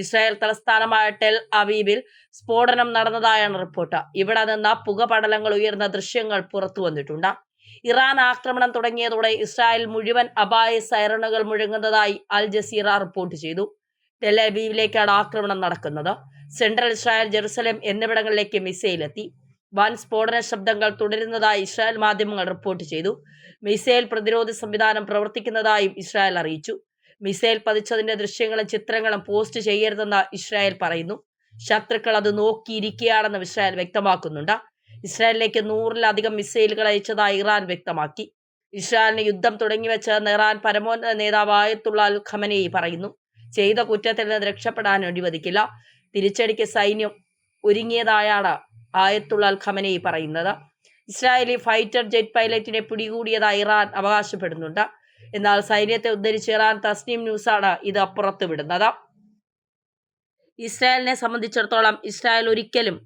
Israel തലസ്ഥാനമായ tell അവീവിൽ സ്ഫോടനം നടന്നതായാണ് report. ഇവിടെ നിന്ന് പുകപടലങ്ങൾ ഉയർന്ന ദൃശ്യങ്ങൾ പുറത്തു വന്നിട്ടുണ്ട്. ഇറാൻ ആക്രമണം തുടങ്ങിയതോടെ ഇസ്രായേൽ മുഴുവൻ അപായ സൈറണുകൾ മുഴങ്ങുന്നതായി അൽ ജസീറ റിപ്പോർട്ട് ചെയ്തു. ടെൽ അവീവിലേക്കാണ് ആക്രമണം നടക്കുന്നത്. സെൻട്രൽ ഇസ്രായേൽ, ജെറുസലേം എന്നിവിടങ്ങളിലേക്ക് മിസൈൽ എത്തി. വൻ സ്ഫോടന ശബ്ദങ്ങൾ തുടരുന്നതായി ഇസ്രായേൽ മാധ്യമങ്ങൾ റിപ്പോർട്ട് ചെയ്തു. മിസൈൽ പ്രതിരോധ സംവിധാനം പ്രവർത്തിക്കുന്നതായും ഇസ്രായേൽ അറിയിച്ചു. മിസൈൽ പതിച്ചതിന്റെ ദൃശ്യങ്ങളും ചിത്രങ്ങളും പോസ്റ്റ് ചെയ്യരുതെന്ന് ഇസ്രായേൽ പറയുന്നു. ശത്രുക്കൾ അത് നോക്കിയിരിക്കുകയാണെന്ന് ഇസ്രായേൽ വ്യക്തമാക്കുന്നുണ്ട്. ഇസ്രായേലിലേക്ക് 100-ലധികം മിസൈലുകൾ അയച്ചതായി ഇറാൻ വ്യക്തമാക്കി. ഇസ്രായേലിന് യുദ്ധം തുടങ്ങിവെച്ചതെന്ന് ഇറാൻ പരമോന്നത നേതാവ് ആയത്തുള്ള അൽ ഖമനേയി പറയുന്നു. ചെയ്ത കുറ്റത്തിൽ നിന്ന് രക്ഷപ്പെടാൻ അനുവദിക്കില്ല. തിരിച്ചടിക്ക് സൈന്യം ഒരുങ്ങിയതായാണ് ആയത്തുള്ള അൽ ഖമനേയി പറയുന്നത്. ഇസ്രായേലി ഫൈറ്റർ ജെറ്റ് പൈലറ്റിനെ പിടികൂടിയതായി ഇറാൻ അവകാശപ്പെടുന്നുണ്ട്. എന്നാൽ സൈന്യത്തെ ഉദ്ധരിച്ച് ഇറാൻ തസ്നീം ന്യൂസാണ് ഇത് പുറത്തുവിടുന്നത്. ഇസ്രായേലിനെ സംബന്ധിച്ചിടത്തോളം ഇസ്രായേൽ ഒരിക്കലും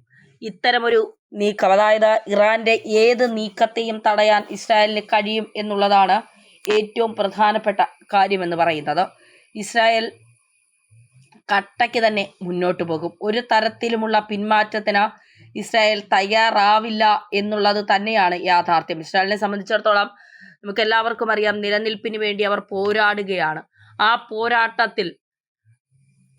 ഇത്തരമൊരു നീക്കം, അതായത് ഇറാന്റെ ഏത് നീക്കത്തെയും തടയാൻ ഇസ്രായേലിന് കഴിയും എന്നുള്ളതാണ് ഏറ്റവും പ്രധാനപ്പെട്ട കാര്യമെന്ന് പറയുന്നത്. ഇസ്രായേൽ കട്ടയ്ക്ക് തന്നെ മുന്നോട്ട് പോകും. ഒരു തരത്തിലുമുള്ള പിന്മാറ്റത്തിന് ഇസ്രായേൽ തയ്യാറാവില്ല എന്നുള്ളത് തന്നെയാണ് യാഥാർത്ഥ്യം. ഇസ്രായേലിനെ സംബന്ധിച്ചിടത്തോളം നമുക്ക് എല്ലാവർക്കും അറിയാം, നിലനിൽപ്പിന് വേണ്ടി അവർ പോരാടുകയാണ്. ആ പോരാട്ടത്തിൽ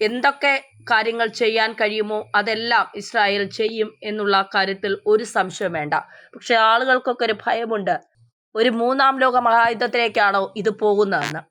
എന്തൊക്കെ കാര്യങ്ങൾ ചെയ്യാൻ കഴിയുമോ അതെല്ലാം ഇസ്രായേൽ ചെയ്യും എന്നുള്ള കാര്യത്തിൽ ഒരു സംശയം വേണ്ട. പക്ഷെ ആളുകൾക്കൊക്കെ ഒരു ഭയമുണ്ട്, ഒരു 3ാം ലോക മഹായുദ്ധത്തിലേക്കാണോ ഇത് പോകുന്നതെന്ന്.